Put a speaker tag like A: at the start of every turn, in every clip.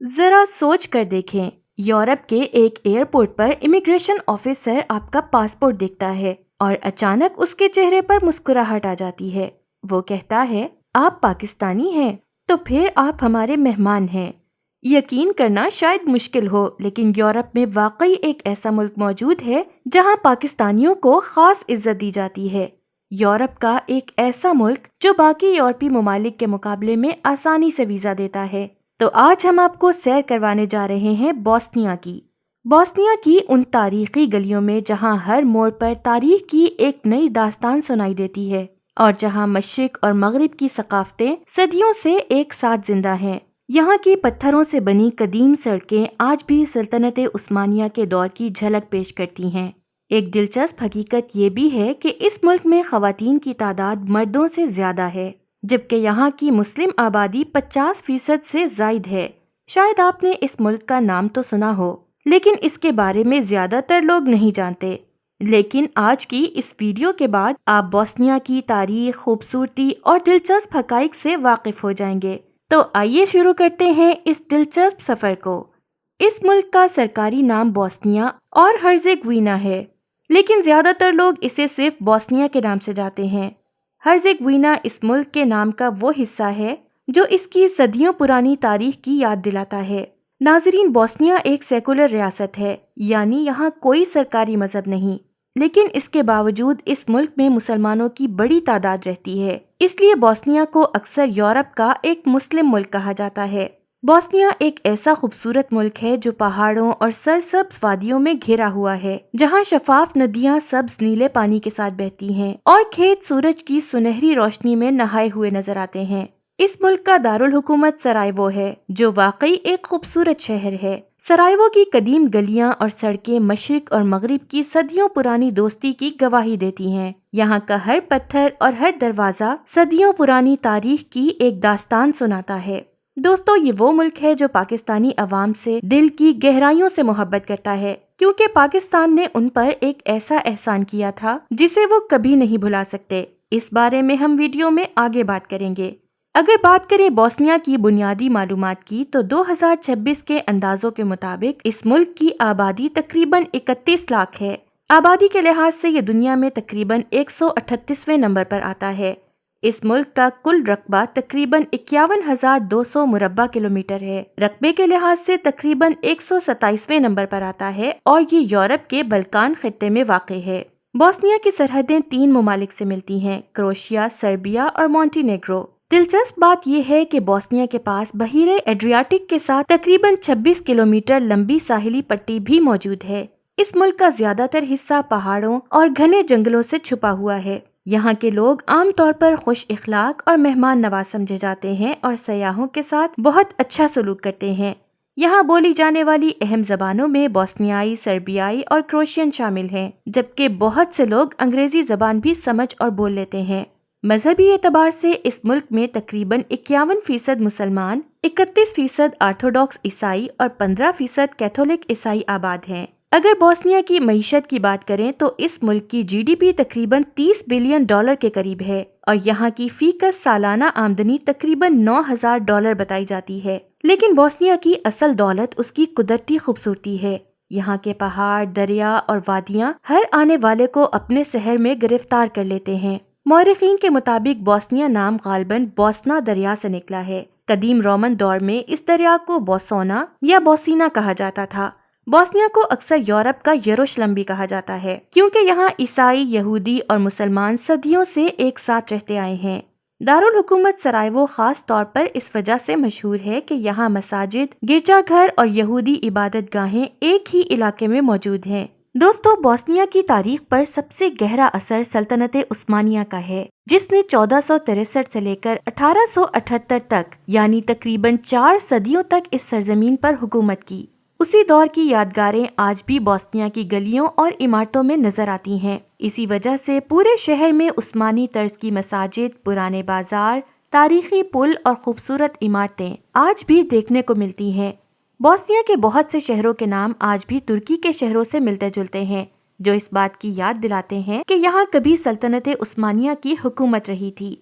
A: ذرا سوچ کر دیکھیں، یورپ کے ایک ایئرپورٹ پر امیگریشن آفیسر آپ کا پاسپورٹ دیکھتا ہے اور اچانک اس کے چہرے پر مسکراہٹ آ جاتی ہے۔ وہ کہتا ہے، آپ پاکستانی ہیں، تو پھر آپ ہمارے مہمان ہیں۔ یقین کرنا شاید مشکل ہو، لیکن یورپ میں واقعی ایک ایسا ملک موجود ہے جہاں پاکستانیوں کو خاص عزت دی جاتی ہے۔ یورپ کا ایک ایسا ملک جو باقی یورپی ممالک کے مقابلے میں آسانی سے ویزا دیتا ہے۔ تو آج ہم آپ کو سیر کروانے جا رہے ہیں بوسنیا کی۔ بوسنیا کی ان تاریخی گلیوں میں جہاں ہر موڑ پر تاریخ کی ایک نئی داستان سنائی دیتی ہے، اور جہاں مشرق اور مغرب کی ثقافتیں صدیوں سے ایک ساتھ زندہ ہیں۔ یہاں کی پتھروں سے بنی قدیم سڑکیں آج بھی سلطنت عثمانیہ کے دور کی جھلک پیش کرتی ہیں۔ ایک دلچسپ حقیقت یہ بھی ہے کہ اس ملک میں خواتین کی تعداد مردوں سے زیادہ ہے، جبکہ یہاں کی مسلم آبادی 50% سے زائد ہے۔ شاید آپ نے اس ملک کا نام تو سنا ہو، لیکن اس کے بارے میں زیادہ تر لوگ نہیں جانتے۔ لیکن آج کی اس ویڈیو کے بعد آپ بوسنیا کی تاریخ، خوبصورتی اور دلچسپ حقائق سے واقف ہو جائیں گے۔ تو آئیے شروع کرتے ہیں اس دلچسپ سفر کو۔ اس ملک کا سرکاری نام بوسنیا اور ہرزیگوینا ہے، لیکن زیادہ تر لوگ اسے صرف بوسنیا کے نام سے جانتے ہیں۔ ہرزیگوینا اس ملک کے نام کا وہ حصہ ہے جو اس کی صدیوں پرانی تاریخ کی یاد دلاتا ہے۔ ناظرین، بوسنیا ایک سیکولر ریاست ہے، یعنی یہاں کوئی سرکاری مذہب نہیں، لیکن اس کے باوجود اس ملک میں مسلمانوں کی بڑی تعداد رہتی ہے۔ اس لیے بوسنیا کو اکثر یورپ کا ایک مسلم ملک کہا جاتا ہے۔ بوسنیا ایک ایسا خوبصورت ملک ہے جو پہاڑوں اور سرسبز وادیوں میں گھرا ہوا ہے، جہاں شفاف ندیاں سبز نیلے پانی کے ساتھ بہتی ہیں اور کھیت سورج کی سنہری روشنی میں نہائے ہوئے نظر آتے ہیں۔ اس ملک کا دارالحکومت سرائیوو ہے، جو واقعی ایک خوبصورت شہر ہے۔ سرائیوو کی قدیم گلیاں اور سڑکیں مشرق اور مغرب کی صدیوں پرانی دوستی کی گواہی دیتی ہیں۔ یہاں کا ہر پتھر اور ہر دروازہ صدیوں پرانی تاریخ کی ایک داستان سناتا ہے۔ دوستو، یہ وہ ملک ہے جو پاکستانی عوام سے دل کی گہرائیوں سے محبت کرتا ہے، کیونکہ پاکستان نے ان پر ایک ایسا احسان کیا تھا جسے وہ کبھی نہیں بھلا سکتے۔ اس بارے میں ہم ویڈیو میں آگے بات کریں گے۔ اگر بات کریں بوسنیا کی بنیادی معلومات کی، تو 2026 کے اندازوں کے مطابق اس ملک کی آبادی تقریباً 31 لاکھ ہے۔ آبادی کے لحاظ سے یہ دنیا میں تقریباً 138ویں نمبر پر آتا ہے۔ اس ملک کا کل رقبہ تقریباً 51,200 مربع کلومیٹر ہے۔ رقبے کے لحاظ سے تقریباً 127ویں نمبر پر آتا ہے اور یہ یورپ کے بلقان خطے میں واقع ہے۔ بوسنیا کی سرحدیں 3 ممالک سے ملتی ہیں: کروشیا، سربیا اور مونٹینیگرو۔ دلچسپ بات یہ ہے کہ بوسنیا کے پاس بحیرہ ایڈریاٹک کے ساتھ تقریباً 26 کلومیٹر لمبی ساحلی پٹی بھی موجود ہے۔ اس ملک کا زیادہ تر حصہ پہاڑوں اور گھنے جنگلوں سے چھپا ہوا ہے۔ یہاں کے لوگ عام طور پر خوش اخلاق اور مہمان نواز سمجھے جاتے ہیں اور سیاحوں کے ساتھ بہت اچھا سلوک کرتے ہیں۔ یہاں بولی جانے والی اہم زبانوں میں بوسنیائی، سربیائی اور کروشین شامل ہیں، جبکہ بہت سے لوگ انگریزی زبان بھی سمجھ اور بول لیتے ہیں۔ مذہبی اعتبار سے اس ملک میں تقریباً 51% مسلمان، 31% آرتھوڈاکس عیسائی اور 15% کیتھولک عیسائی آباد ہیں۔ اگر بوسنیا کی معیشت کی بات کریں تو اس ملک کی جی ڈی پی تقریباً $30 بلین کے قریب ہے، اور یہاں کی فی کس سالانہ آمدنی تقریباً $9,000 بتائی جاتی ہے۔ لیکن بوسنیا کی اصل دولت اس کی قدرتی خوبصورتی ہے۔ یہاں کے پہاڑ، دریا اور وادیاں ہر آنے والے کو اپنے شہر میں گرفتار کر لیتے ہیں۔ مورخین کے مطابق بوسنیا نام غالباً بوسنا دریا سے نکلا ہے۔ قدیم رومن دور میں اس دریا کو بوسونا یا بوسینا کہا جاتا تھا۔ بوسنیا کو اکثر یورپ کا یروشلم بھی کہا جاتا ہے، کیونکہ یہاں عیسائی، یہودی اور مسلمان صدیوں سے ایک ساتھ رہتے آئے ہیں۔ دارالحکومت سرائیوو خاص طور پر اس وجہ سے مشہور ہے کہ یہاں مساجد، گرجا گھر اور یہودی عبادت گاہیں ایک ہی علاقے میں موجود ہیں۔ دوستو، بوسنیا کی تاریخ پر سب سے گہرا اثر سلطنت عثمانیہ کا ہے، جس نے 1463 سے لے کر 1878 تک، یعنی تقریباً 4 صدیوں تک اس سرزمین پر حکومت کی۔ اسی دور کی یادگاریں آج بھی بوسنیا کی گلیوں اور عمارتوں میں نظر آتی ہیں۔ اسی وجہ سے پورے شہر میں عثمانی طرز کی مساجد، پرانے بازار، تاریخی پل اور خوبصورت عمارتیں آج بھی دیکھنے کو ملتی ہیں۔ بوسنیا کے بہت سے شہروں کے نام آج بھی ترکی کے شہروں سے ملتے جلتے ہیں، جو اس بات کی یاد دلاتے ہیں کہ یہاں کبھی سلطنت عثمانیہ کی حکومت رہی تھی۔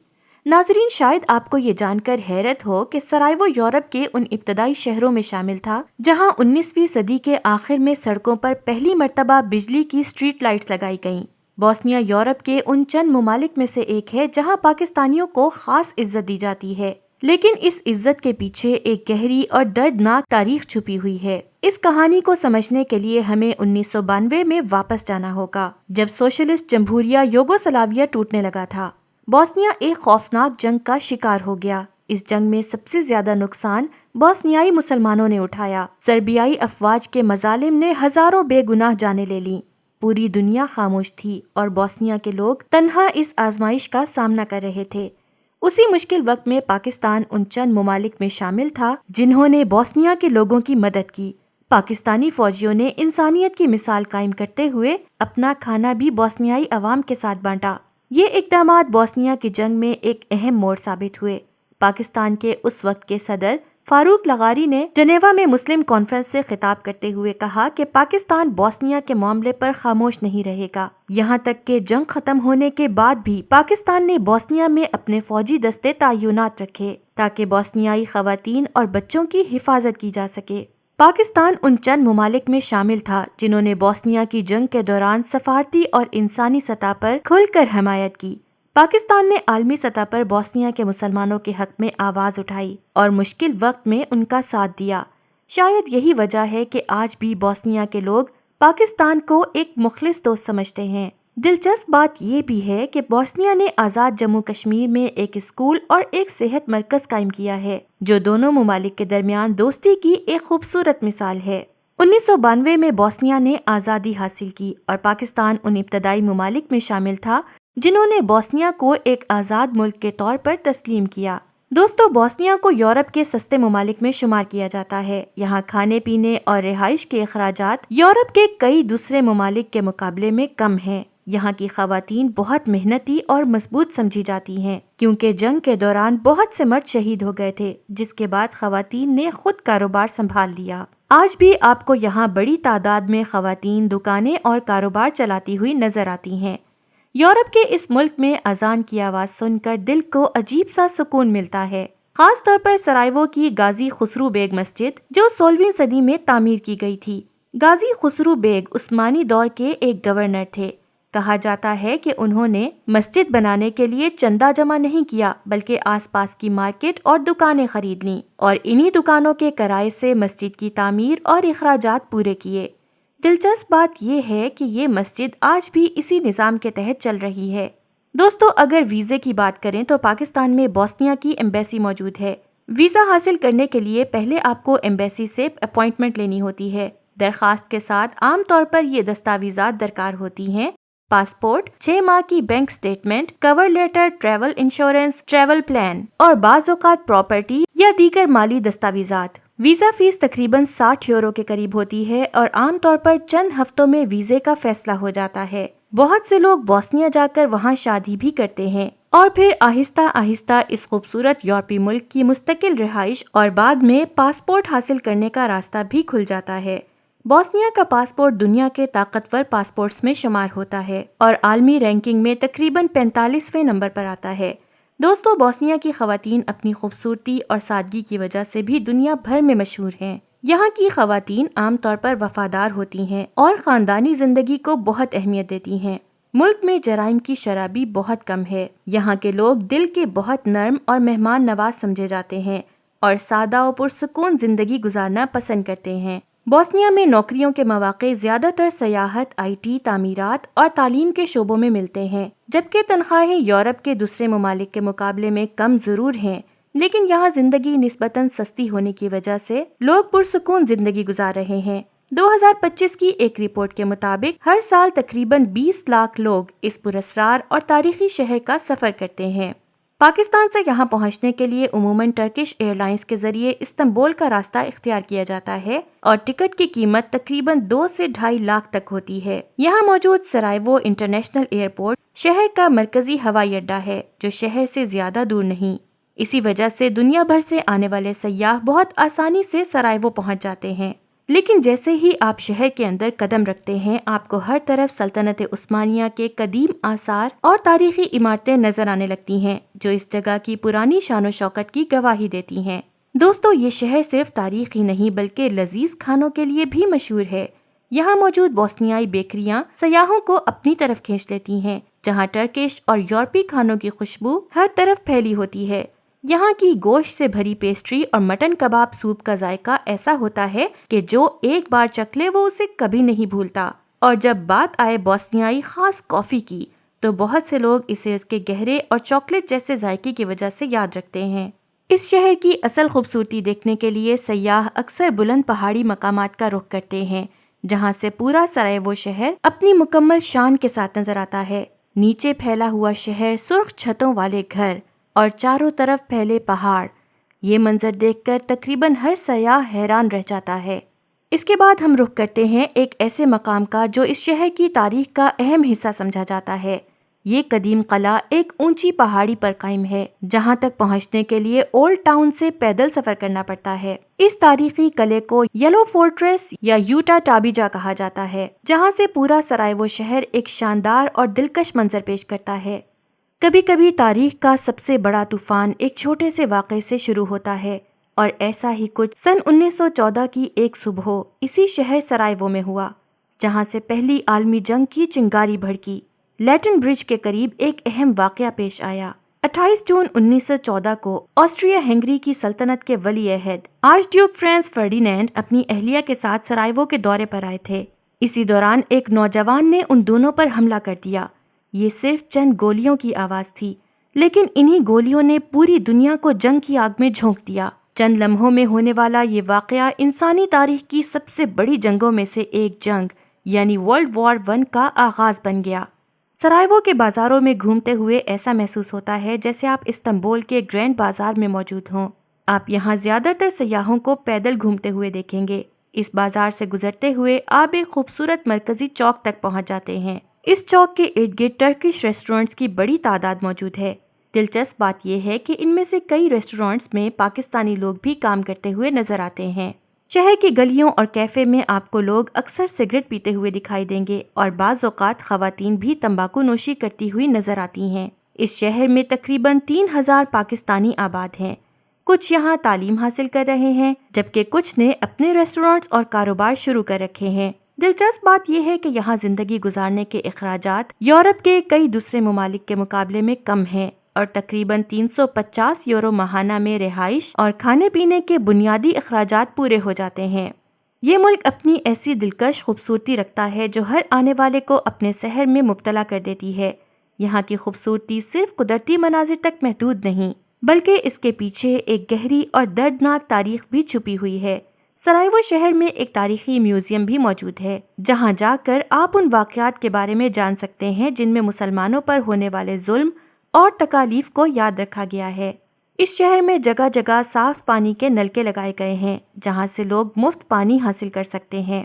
A: ناظرین، شاید آپ کو یہ جان کر حیرت ہو کہ سرائیوو یورپ کے ان ابتدائی شہروں میں شامل تھا جہاں 19ویں صدی کے آخر میں سڑکوں پر پہلی مرتبہ بجلی کی اسٹریٹ لائٹس لگائی گئیں۔ بوسنیا یورپ کے ان چند ممالک میں سے ایک ہے جہاں پاکستانیوں کو خاص عزت دی جاتی ہے، لیکن اس عزت کے پیچھے ایک گہری اور دردناک تاریخ چھپی ہوئی ہے۔ اس کہانی کو سمجھنے کے لیے ہمیں 1992 میں واپس جانا ہوگا، جب سوشلسٹ جمہوریہ یوگوسلاویہ ٹوٹنے لگا تھا۔ بوسنیا ایک خوفناک جنگ کا شکار ہو گیا۔ اس جنگ میں سب سے زیادہ نقصان بوسنیائی مسلمانوں نے اٹھایا۔ سربیائی افواج کے مظالم نے ہزاروں بے گناہ جانیں لے لیں۔ پوری دنیا خاموش تھی اور بوسنیا کے لوگ تنہا اس آزمائش کا سامنا کر رہے تھے۔ اسی مشکل وقت میں پاکستان ان چند ممالک میں شامل تھا جنہوں نے بوسنیا کے لوگوں کی مدد کی۔ پاکستانی فوجیوں نے انسانیت کی مثال قائم کرتے ہوئے اپنا کھانا بھی بوسنیائی عوام کے ساتھ بانٹا۔ یہ اقدامات بوسنیا کی جنگ میں ایک اہم موڑ ثابت ہوئے۔ پاکستان کے اس وقت کے صدر فاروق لغاری نے جنیوا میں مسلم کانفرنس سے خطاب کرتے ہوئے کہا کہ پاکستان بوسنیا کے معاملے پر خاموش نہیں رہے گا، یہاں تک کہ جنگ ختم ہونے کے بعد بھی پاکستان نے بوسنیا میں اپنے فوجی دستے تعینات رکھے تاکہ بوسنیائی خواتین اور بچوں کی حفاظت کی جا سکے۔ پاکستان ان چند ممالک میں شامل تھا جنہوں نے بوسنیا کی جنگ کے دوران سفارتی اور انسانی سطح پر کھل کر حمایت کی۔ پاکستان نے عالمی سطح پر بوسنیا کے مسلمانوں کے حق میں آواز اٹھائی اور مشکل وقت میں ان کا ساتھ دیا۔ شاید یہی وجہ ہے کہ آج بھی بوسنیا کے لوگ پاکستان کو ایک مخلص دوست سمجھتے ہیں۔ دلچسپ بات یہ بھی ہے کہ بوسنیا نے آزاد جموں کشمیر میں ایک اسکول اور ایک صحت مرکز قائم کیا ہے، جو دونوں ممالک کے درمیان دوستی کی ایک خوبصورت مثال ہے۔ 1992 میں بوسنیا نے آزادی حاصل کی اور پاکستان ان ابتدائی ممالک میں شامل تھا جنہوں نے بوسنیا کو ایک آزاد ملک کے طور پر تسلیم کیا۔ دوستو، بوسنیا کو یورپ کے سستے ممالک میں شمار کیا جاتا ہے۔ یہاں کھانے پینے اور رہائش کے اخراجات یورپ کے کئی دوسرے ممالک کے مقابلے میں کم ہیں۔ یہاں کی خواتین بہت محنتی اور مضبوط سمجھی جاتی ہیں کیونکہ جنگ کے دوران بہت سے مرد شہید ہو گئے تھے، جس کے بعد خواتین نے خود کاروبار سنبھال لیا۔ آج بھی آپ کو یہاں بڑی تعداد میں خواتین دکانیں اور کاروبار چلاتی ہوئی نظر آتی ہیں۔ یورپ کے اس ملک میں اذان کی آواز سن کر دل کو عجیب سا سکون ملتا ہے، خاص طور پر سرائیوو کی غازی خسرو بیگ مسجد جو 16ویں صدی میں تعمیر کی گئی تھی۔ غازی خسرو بیگ عثمانی دور کے ایک گورنر تھے۔ کہا جاتا ہے کہ انہوں نے مسجد بنانے کے لیے چندہ جمع نہیں کیا بلکہ آس پاس کی مارکیٹ اور دکانیں خرید لیں اور انہی دکانوں کے کرائے سے مسجد کی تعمیر اور اخراجات پورے کیے۔ دلچسپ بات یہ ہے کہ یہ مسجد آج بھی اسی نظام کے تحت چل رہی ہے۔ دوستو، اگر ویزے کی بات کریں تو پاکستان میں بوسنیا کی ایمبیسی موجود ہے۔ ویزا حاصل کرنے کے لیے پہلے آپ کو ایمبیسی سے اپائنٹمنٹ لینی ہوتی ہے۔ درخواست کے ساتھ عام طور پر یہ دستاویزات درکار ہوتی ہیں: پاسپورٹ، 6 ماہ کی bank statement, cover letter, travel insurance, travel plan اور بعض اوقات پراپرٹی یا دیگر مالی دستاویزات۔ ویزا فیس تقریباً 60 یورو کے قریب ہوتی ہے اور عام طور پر چند ہفتوں میں ویزے کا فیصلہ ہو جاتا ہے۔ بہت سے لوگ بوسنیا جا کر وہاں شادی بھی کرتے ہیں اور پھر آہستہ آہستہ اس خوبصورت یورپی ملک کی مستقل رہائش اور بعد میں پاسپورٹ حاصل کرنے کا راستہ بھی کھل جاتا ہے۔ بوسنیا کا پاسپورٹ دنیا کے طاقتور پاسپورٹس میں شمار ہوتا ہے اور عالمی رینکنگ میں تقریباً 45ویں نمبر پر آتا ہے۔ دوستو، بوسنیا کی خواتین اپنی خوبصورتی اور سادگی کی وجہ سے بھی دنیا بھر میں مشہور ہیں۔ یہاں کی خواتین عام طور پر وفادار ہوتی ہیں اور خاندانی زندگی کو بہت اہمیت دیتی ہیں۔ ملک میں جرائم کی شرح بھی بہت کم ہے۔ یہاں کے لوگ دل کے بہت نرم اور مہمان نواز سمجھے جاتے ہیں اور سادہ و پرسکون زندگی گزارنا پسند کرتے ہیں۔ بوسنیا میں نوکریوں کے مواقع زیادہ تر سیاحت، آئی ٹی، تعمیرات اور تعلیم کے شعبوں میں ملتے ہیں، جبکہ تنخواہیں یورپ کے دوسرے ممالک کے مقابلے میں کم ضرور ہیں، لیکن یہاں زندگی نسبتاً سستی ہونے کی وجہ سے لوگ پرسکون زندگی گزار رہے ہیں۔ 2025 کی ایک رپورٹ کے مطابق ہر سال تقریباً 20 لاکھ لوگ اس پراسرار اور تاریخی شہر کا سفر کرتے ہیں۔ پاکستان سے یہاں پہنچنے کے لیے عموماً ٹرکش ایئر لائنز کے ذریعے استنبول کا راستہ اختیار کیا جاتا ہے اور ٹکٹ کی قیمت تقریباً 2 سے 2.5 لاکھ تک ہوتی ہے۔ یہاں موجود سرائیوو انٹرنیشنل ایئرپورٹ شہر کا مرکزی ہوائی اڈہ ہے جو شہر سے زیادہ دور نہیں۔ اسی وجہ سے دنیا بھر سے آنے والے سیاح بہت آسانی سے سرائیوو پہنچ جاتے ہیں۔ لیکن جیسے ہی آپ شہر کے اندر قدم رکھتے ہیں آپ کو ہر طرف سلطنت عثمانیہ کے قدیم آثار اور تاریخی عمارتیں نظر آنے لگتی ہیں جو اس جگہ کی پرانی شان و شوکت کی گواہی دیتی ہیں۔ دوستو، یہ شہر صرف تاریخ ہی نہیں بلکہ لذیذ کھانوں کے لیے بھی مشہور ہے۔ یہاں موجود بوسنیائی بیکریاں سیاحوں کو اپنی طرف کھینچ لیتی ہیں، جہاں ٹرکش اور یورپی کھانوں کی خوشبو ہر طرف پھیلی ہوتی ہے۔ یہاں کی گوشت سے بھری پیسٹری اور مٹن کباب سوپ کا ذائقہ ایسا ہوتا ہے کہ جو ایک بار چکھ لے وہ اسے کبھی نہیں بھولتا۔ اور جب بات آئے بوسنیائی خاص کافی کی تو بہت سے لوگ اسے اس کے گہرے اور چاکلیٹ جیسے ذائقے کی وجہ سے یاد رکھتے ہیں۔ اس شہر کی اصل خوبصورتی دیکھنے کے لیے سیاح اکثر بلند پہاڑی مقامات کا رخ کرتے ہیں، جہاں سے پورا سرائیوو شہر اپنی مکمل شان کے ساتھ نظر آتا ہے۔ نیچے پھیلا ہوا شہر، سرخ چھتوں والے گھر اور چاروں طرف پھیلے پہاڑ، یہ منظر دیکھ کر تقریباً ہر سیاح حیران رہ جاتا ہے۔ اس کے بعد ہم رخ کرتے ہیں ایک ایسے مقام کا جو اس شہر کی تاریخ کا اہم حصہ سمجھا جاتا ہے۔ یہ قدیم قلعہ ایک اونچی پہاڑی پر قائم ہے، جہاں تک پہنچنے کے لیے اولڈ ٹاؤن سے پیدل سفر کرنا پڑتا ہے۔ اس تاریخی قلعے کو یلو فورٹریس یا یوٹا ٹابیجا کہا جاتا ہے، جہاں سے پورا سرائیوو شہر ایک شاندار اور دلکش منظر پیش کرتا ہے۔ کبھی کبھی تاریخ کا سب سے بڑا طوفان ایک چھوٹے سے واقعے سے شروع ہوتا ہے، اور ایسا ہی کچھ سن 1914 کی ایک صبح اسی شہر سرائیوو میں ہوا، جہاں سے پہلی عالمی جنگ کی چنگاری بھڑکی۔ لیٹن برج کے قریب ایک اہم واقعہ پیش آیا۔ 28 جون 1914 کو آسٹریا ہنگری کی سلطنت کے ولی عہد آرچ ڈیوک فرانز فرڈینینڈ اپنی اہلیہ کے ساتھ سرائیوو کے دورے پر آئے تھے۔ اسی دوران ایک نوجوان نے ان دونوں پر حملہ کر دیا۔ یہ صرف چند گولیوں کی آواز تھی، لیکن انہی گولیوں نے پوری دنیا کو جنگ کی آگ میں جھونک دیا۔ چند لمحوں میں ہونے والا یہ واقعہ انسانی تاریخ کی سب سے بڑی جنگوں میں سے ایک جنگ یعنی ورلڈ وار 1 کا آغاز بن گیا۔ سرائیوو کے بازاروں میں گھومتے ہوئے ایسا محسوس ہوتا ہے جیسے آپ استنبول کے گرینڈ بازار میں موجود ہوں۔ آپ یہاں زیادہ تر سیاحوں کو پیدل گھومتے ہوئے دیکھیں گے۔ اس بازار سے گزرتے ہوئے آپ ایک خوبصورت مرکزی چوک تک پہنچ جاتے ہیں۔ اس چوک کے ارد گرد ٹرکش ریسٹورنٹس کی بڑی تعداد موجود ہے۔ دلچسپ بات یہ ہے کہ ان میں سے کئی ریسٹورنٹس میں پاکستانی لوگ بھی کام کرتے ہوئے نظر آتے ہیں۔ شہر کی گلیوں اور کیفے میں آپ کو لوگ اکثر سگریٹ پیتے ہوئے دکھائی دیں گے، اور بعض اوقات خواتین بھی تمباکو نوشی کرتی ہوئی نظر آتی ہیں۔ اس شہر میں تقریباً 3000 پاکستانی آباد ہیں۔ کچھ یہاں تعلیم حاصل کر رہے ہیں، جبکہ کچھ نے اپنے ریسٹورنٹس اور کاروبار شروع کر رکھے ہیں۔ دلچسپ بات یہ ہے کہ یہاں زندگی گزارنے کے اخراجات یورپ کے کئی دوسرے ممالک کے مقابلے میں کم ہیں، اور تقریباً 350 یورو ماہانہ میں رہائش اور کھانے پینے کے بنیادی اخراجات پورے ہو جاتے ہیں۔ یہ ملک اپنی ایسی دلکش خوبصورتی رکھتا ہے جو ہر آنے والے کو اپنے سحر میں مبتلا کر دیتی ہے۔ یہاں کی خوبصورتی صرف قدرتی مناظر تک محدود نہیں، بلکہ اس کے پیچھے ایک گہری اور دردناک تاریخ بھی چھپی ہوئی ہے۔ سرائیوو شہر میں ایک تاریخی میوزیم بھی موجود ہے، جہاں جا کر آپ ان واقعات کے بارے میں جان سکتے ہیں جن میں مسلمانوں پر ہونے والے ظلم اور تکالیف کو یاد رکھا گیا ہے۔ اس شہر میں جگہ جگہ صاف پانی کے نلکے لگائے گئے ہیں، جہاں سے لوگ مفت پانی حاصل کر سکتے ہیں۔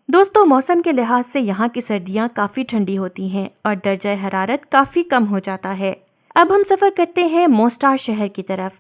A: دوستو، موسم کے لحاظ سے یہاں کی سردیاں کافی ٹھنڈی ہوتی ہیں اور درجہ حرارت کافی کم ہو جاتا ہے۔ اب ہم سفر کرتے ہیں موسٹار شہر کی طرف۔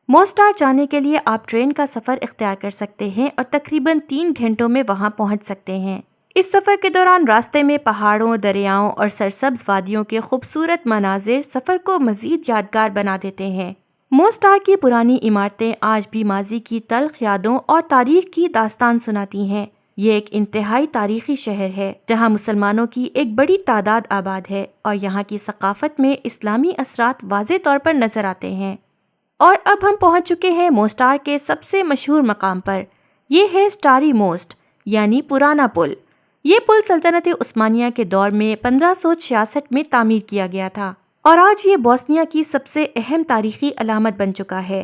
A: موسٹار جانے کے لیے آپ ٹرین کا سفر اختیار کر سکتے ہیں اور تقریباً 3 گھنٹوں میں وہاں پہنچ سکتے ہیں۔ اس سفر کے دوران راستے میں پہاڑوں، دریاؤں اور سرسبز وادیوں کے خوبصورت مناظر سفر کو مزید یادگار بنا دیتے ہیں۔ موسٹار کی پرانی عمارتیں آج بھی ماضی کی تلخ یادوں اور تاریخ کی داستان سناتی ہیں۔ یہ ایک انتہائی تاریخی شہر ہے جہاں مسلمانوں کی ایک بڑی تعداد آباد ہے، اور یہاں کی ثقافت میں اسلامی اثرات واضح طور پر نظر آتے ہیں۔ اور اب ہم پہنچ چکے ہیں موسٹار کے سب سے مشہور مقام پر۔ یہ ہے سٹاری موسٹ یعنی پرانا پل۔ یہ پل سلطنت عثمانیہ کے دور میں 1566 میں تعمیر کیا گیا تھا، اور آج یہ بوسنیا کی سب سے اہم تاریخی علامت بن چکا ہے۔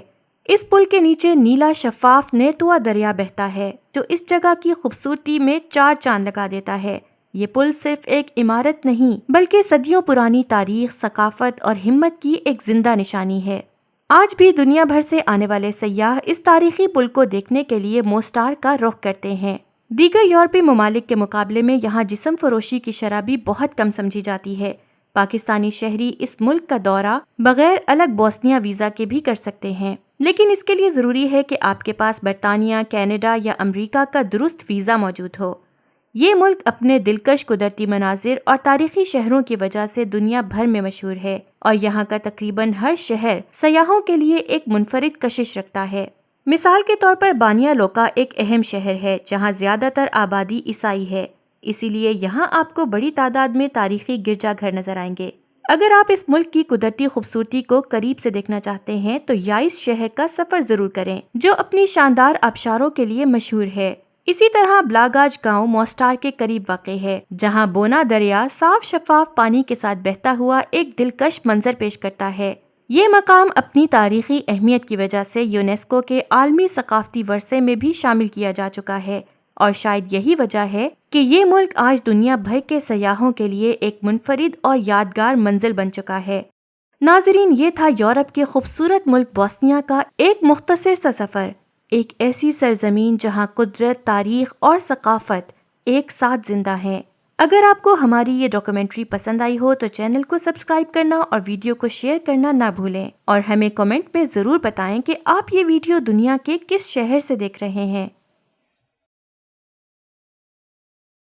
A: اس پل کے نیچے نیلا شفاف نیرتوا دریا بہتا ہے، جو اس جگہ کی خوبصورتی میں 4 چاند لگا دیتا ہے۔ یہ پل صرف ایک عمارت نہیں بلکہ صدیوں پرانی تاریخ، ثقافت اور ہمت کی ایک زندہ نشانی ہے۔ آج بھی دنیا بھر سے آنے والے سیاح اس تاریخی پل کو دیکھنے کے لیے موسٹار کا رخ کرتے ہیں۔ دیگر یورپی ممالک کے مقابلے میں یہاں جسم فروشی کی شرح بھی بہت کم سمجھی جاتی ہے۔ پاکستانی شہری اس ملک کا دورہ بغیر الگ بوسنیا ویزا کے بھی کر سکتے ہیں۔ لیکن اس کے لیے ضروری ہے کہ آپ کے پاس برطانیہ، کینیڈا یا امریکہ کا درست ویزا موجود ہو۔ یہ ملک اپنے دلکش قدرتی مناظر اور تاریخی شہروں کی وجہ سے دنیا بھر میں مشہور ہے، اور یہاں کا تقریباً ہر شہر سیاحوں کے لیے ایک منفرد کشش رکھتا ہے۔ مثال کے طور پر بانیا لوکا ایک اہم شہر ہے جہاں زیادہ تر آبادی عیسائی ہے، اسی لیے یہاں آپ کو بڑی تعداد میں تاریخی گرجا گھر نظر آئیں گے۔ اگر آپ اس ملک کی قدرتی خوبصورتی کو قریب سے دیکھنا چاہتے ہیں تو یائس شہر کا سفر ضرور کریں، جو اپنی شاندار آبشاروں کے لیے مشہور ہے۔ اسی طرح بلاگاج گاؤں موسٹار کے قریب واقع ہے، جہاں بونا دریا صاف شفاف پانی کے ساتھ بہتا ہوا ایک دلکش منظر پیش کرتا ہے۔ یہ مقام اپنی تاریخی اہمیت کی وجہ سے یونیسکو کے عالمی ثقافتی ورثے میں بھی شامل کیا جا چکا ہے، اور شاید یہی وجہ ہے کہ یہ ملک آج دنیا بھر کے سیاحوں کے لیے ایک منفرد اور یادگار منزل بن چکا ہے۔ ناظرین، یہ تھا یورپ کے خوبصورت ملک بوسنیا کا ایک مختصر سا سفر، ایک ایسی سرزمین جہاں قدرت، تاریخ اور ثقافت ایک ساتھ زندہ ہیں۔ اگر آپ کو ہماری یہ ڈاکیومنٹری پسند آئی ہو تو چینل کو سبسکرائب کرنا اور ویڈیو کو شیئر کرنا نہ بھولیں، اور ہمیں کمنٹ میں ضرور بتائیں کہ آپ یہ ویڈیو دنیا کے کس شہر سے دیکھ رہے ہیں۔